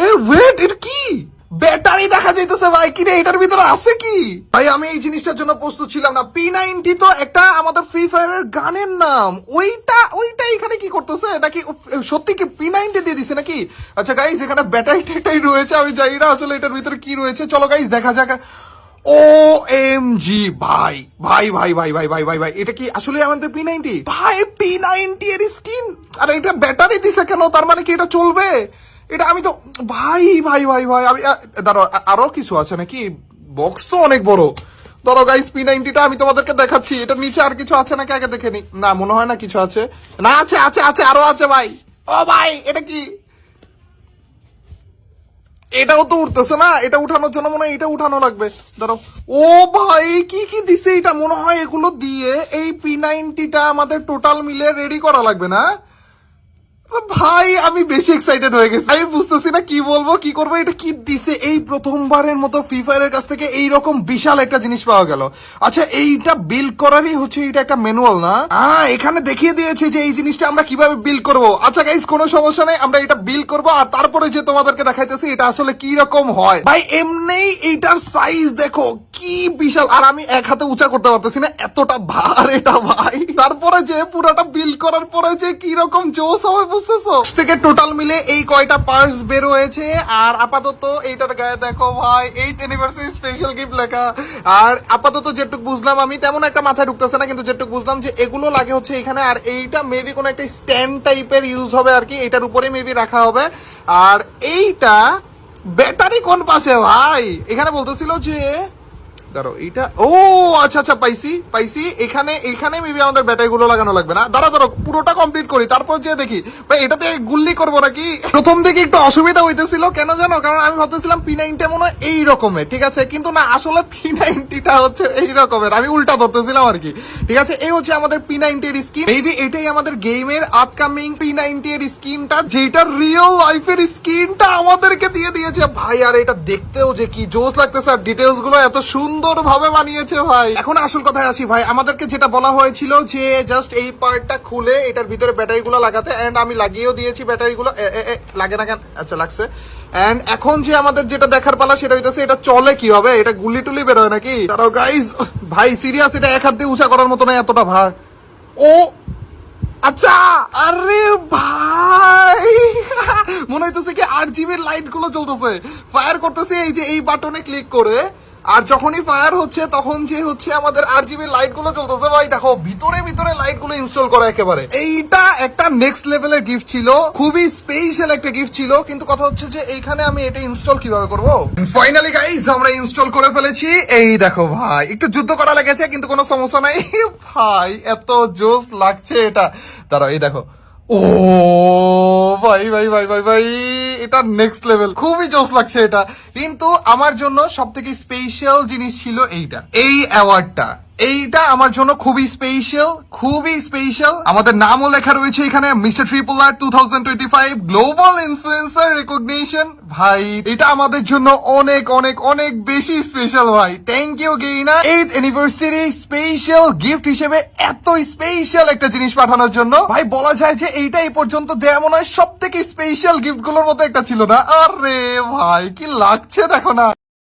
এ wait, এটা কি battery দেখা যাইতেছে ভাই? কি রে, এটার ভিতরে আছে কি ভাই? আমি এই জিনিসটার জন্য প্রস্তুত ছিলাম না। P90 তো একটা আমাদের ফ্রি ফায়ারের গানের নাম, ওইটা এখানে কি করতেছে? এটা কি সত্যি কি P90 দিয়ে দিছে নাকি? আচ্ছা গাইজ, এখানে ব্যাটারি ট্যাটারি রয়েছে, আমি জানি না আসলে এটার ভিতরে কি রয়েছে। চলো গাইজ দেখা যাক। ও এম জি ভাই ভাই ভাই ভাই ভাই ভাই ভাই ভাই, এটা কি আসলে আমাদের P90? ভাই P90 এর স্কিন, আর এটা ব্যাটারি দিছে কেন? তার মানে কি এটা চলবে? এটা আমি তো ভাই ভাই ভাই ভাই আমি দাঁড়াও, আরো কিছু আছে নাকি? বক্স তো অনেক বড়। ধরো গাইস, P90টা আমি তোমাদেরকে দেখাচ্ছি। এটার নিচে আর কিছু আছে নাকি আগে দেখে নি। না, মনে হয় না কিছু আছে। না, আছে আছে আছে, আরো আছে ভাই। ও ভাই, এটা কি? এটাও তো উঠতেছে না। এটা উঠানোর জন্য মনে হয় এটা উঠানো লাগবে। ধরো। ও ভাই, কি কি দিছে এটা? মনে হয় এগুলো দিয়ে এই P90টা আমাদের টোটাল মিলে রেডি করা লাগবে না? ভাই আমি বেশি এক্সাইটেড হয়ে গেছি, আমি বুঝতেছি না কি বলবো কি করবো। এটা কি দিছে? এই প্রথমবারের মতো ফ্রি ফায়ারের কাছ থেকে এইরকম বিশাল একটা জিনিস পাওয়া গেল। আচ্ছা, এইটা বিল্ড করারই হচ্ছে এটা একটা ম্যানুয়াল না? এখানে দেখিয়ে দিয়েছে যে এই জিনিসটা আমরা কিভাবে বিল্ড করব। আচ্ছা গাইস, কোনো সমস্যা নেই, আমরা এটা বিল্ড করব আর তারপরে যে তোমাদেরকে দেখাইতেছি এটা আসলে কি রকম হয়। ভাই এমনি এইটার সাইজ দেখো কি বিশাল, আর আমি এক হাতে উঁচা করতে পারতেছি না, এতটা ভার এটা ভাই। তারপরে যে পুরোটা বিল্ড করার পরে যে কি রকম জোশ হবে বুঝতেছো? থেকে টোটাল মিলে এই কয়টা পার্টস বের হয়েছে। আর আপাতত এইটার গায়ে দেখো ভাই 8th অ্যানিভার্সারি স্পেশাল গিফট লেখা। আর আপাতত যেটুকু বুঝলাম, আমি তেমন একটা মাথায় ঢুকতেছে না, কিন্তু যেটুকু বুঝলাম যে এগুলো লাগে হচ্ছে এখানে। আর এইটা মেবি কোনো একটা স্ট্যান্ড টাইপের ইউজ হবে আর কি, এটার উপরে মেবি রাখা হবে। আর এইটা ব্যাটারি কোন পাশে ভাই? এখানে বলতেছিল যে দাঁড়ো, এইটা ও আচ্ছা আচ্ছা, পাইছি। এখানে মেবি আমাদের ব্যাটারি গুলো লাগানো লাগবে না। দাঁড়ো পুরোটা কমপ্লিট করি, তারপর যে দেখি ভাই এটাতে গুল্লি করবো নাকি। প্রথম থেকে একটু অসুবিধা হইতেছিল, কেন জানো? কারণ আমি ভাবতেছিলাম P90 মনে হয় এই রকমের, ঠিক আছে, কিন্তু না, আসলে P90টা হচ্ছে এই রকমের, আমি উল্টা ধরতেছিলাম আর কি। ঠিক আছে, এই হচ্ছে আমাদের P90 এর স্কিন। মেবি এটাই আমাদের গেমের আপকামিং P90 এর স্কিনটা, যেটা রিয়েল লাইফের স্কিনটা আমাদেরকে দিয়ে দিয়েছে ভাই। আর এটা দেখতেও যে কি জোস লাগতেছে, আর ডিটেলস গুলো এত সুন্দর ভাবে বানিয়েছে ভাই। এখন আসল কথায় আসি ভাই, আমাদেরকে যেটা বলা হয়েছিল যে জাস্ট এই পার্টটা খুলে এটার ভিতরে ব্যাটারি গুলো লাগাতে, এন্ড আমি লাগিয়েও দিয়েছি ব্যাটারি গুলো। লাগে না কেন? আচ্ছা লাগছে। এন্ড এখন যে আমাদের যেটা দেখার পালা সেটা হইতেছে এটা চলে কি হবে, এটা গুলি টুলি বেরোয় নাকি? তারাও গাইজ ভাই সিরিয়াস, এটা এক হাত দিয়ে উঁচা করার মতো না, এতটা ভার। ও আচ্ছা, আরে ভাই মনে হইতেছে কি RGB লাইট গুলো জ্বলতেছে, ফায়ার করতেছে এই যে এই বাটনে ক্লিক করে। আর যখনই ফায়ার হচ্ছে তখন যে হচ্ছে আমাদের RGB লাইট গুলো জ্বলতেছে ভাই। দেখো ভিতরে লাইট গুলো ইনস্টল করা একেবারে। এইটা একটা নেক্সট লেভেলের গিফট ছিল, খুবই স্পেশাল একটা গিফট ছিল। কিন্তু কথা হচ্ছে যে এইখানে আমি এটা ইনস্টল কিভাবে করব? ফাইনালি গাইস, আমরা ইনস্টল করে ফেলেছি। এই দেখো ভাই, একটু যুদ্ধ করা লেগেছে কিন্তু কোনো সমস্যা নাই ভাই, এত জোস লাগছে এটা। দাঁড়াও, এই দেখো। ও ভাই ভাই ভাই ভাই ভাই, এটা নেক্সট লেভেল, খুবই জোস লাগছে এটা। কিন্তু আমার জন্য সব থেকে স্পেশাল জিনিস ছিল এইটা, এই অ্যাওয়ার্ডটা। এইটা আমার জন্য খুবই স্পেশাল। আমাদের নামও লেখা রয়েছে এখানে, মিস্টার ট্রিপল-আর 2025 গ্লোবাল ইনফ্লুয়েন্সার রেকগনিশন। ভাই এটা আমাদের জন্য অনেক অনেক অনেক বেশি স্পেশাল ভাই। থ্যাংক ইউ গেইনা 8th অ্যানিভার্সারি স্পেশাল গিফট হিসেবে এত স্পেশাল একটা জিনিস পাঠানোর জন্য। ভাই বলা যায় যে এইটা এই পর্যন্ত দেয়া মনে হয় সব থেকে স্পেশাল গিফট গুলোর মধ্যে একটা ছিল না? আরে ভাই কি লাগছে দেখো না।